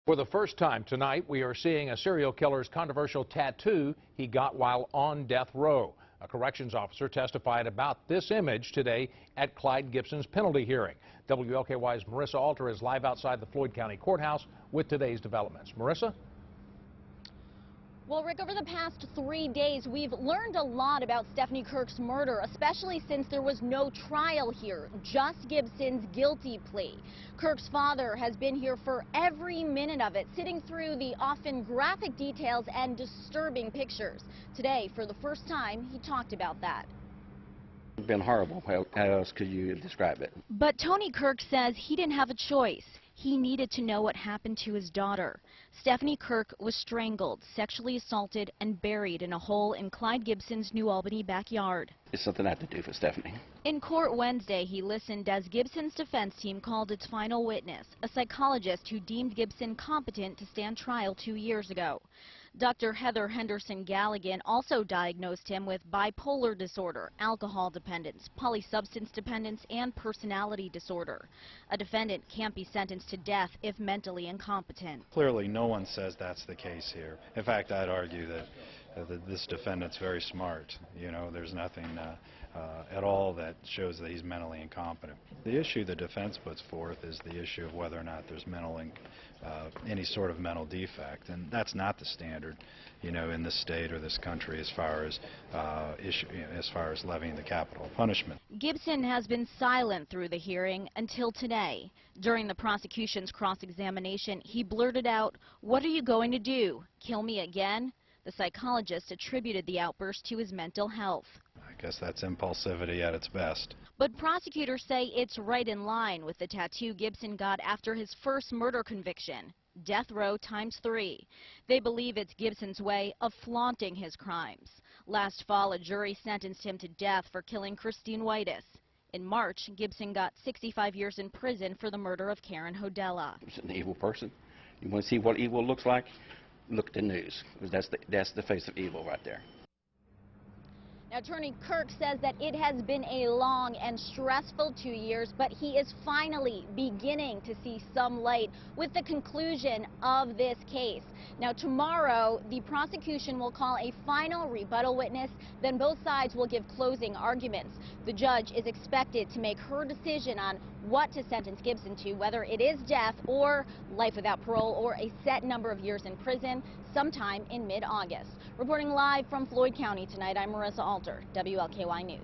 For the first time tonight, we are seeing a serial killer's controversial tattoo he got while on death row. A corrections officer testified about this image today at Clyde Gibson's penalty hearing. WLKY's Marissa Alter is live outside the Floyd County Courthouse with today's developments. Marissa? Well, Rick, over the past 3 days, we've learned a lot about Stephanie Kirk's murder, especially since there was no trial here, just Gibson's guilty plea. Kirk's father has been here for every minute of it, sitting through the often graphic details and disturbing pictures. Today, for the first time, he talked about that. It's been horrible. How else could you describe it? But Tony Kirk says he didn't have a choice. He needed to know what happened to his daughter. Stephanie Kirk was strangled, sexually assaulted, and buried in a hole in Clyde Gibson's New Albany backyard. It's something I have to do for Stephanie. In court Wednesday, he listened as Gibson's defense team called its final witness, a psychologist who deemed Gibson competent to stand trial 2 years ago. Dr. Heather Henderson Galligan also diagnosed him with bipolar disorder, alcohol dependence, polysubstance dependence, and personality disorder. A defendant can't be sentenced to death if mentally incompetent. Clearly, no one says that's the case here. In fact, I'd argue that this defendant's very smart. You know, there's nothing at all that shows that he's mentally incompetent. The issue the defense puts forth is the issue of whether or not there's any sort of mental defect, and that's not the standard, you know, in this state or this country as far as levying the capital punishment. Gibson has been silent through the hearing until today. During the prosecution's cross-examination, he blurted out, "What are you going to do? Kill me again?" The psychologist attributed the outburst to his mental health. I guess that's impulsivity at its best. But prosecutors say it's right in line with the tattoo Gibson got after his first murder conviction. Death row ×3. They believe it's Gibson's way of flaunting his crimes. Last fall, a jury sentenced him to death for killing Christine Whitus. In March, Gibson got 65 years in prison for the murder of Karen Hodella. He's an evil person. You want to see what evil looks like? Look at the news. That's the face of evil right there. Now, Attorney Kirk says that it has been a long and stressful 2 years, but he is finally beginning to see some light with the conclusion of this case. Now, tomorrow, the prosecution will call a final rebuttal witness, then both sides will give closing arguments. The judge is expected to make her decision on what to sentence Gibson to, whether it is death or life without parole or a set number of years in prison, sometime in mid-August. Reporting live from Floyd County tonight, I'm Marissa Alter, WLKY News.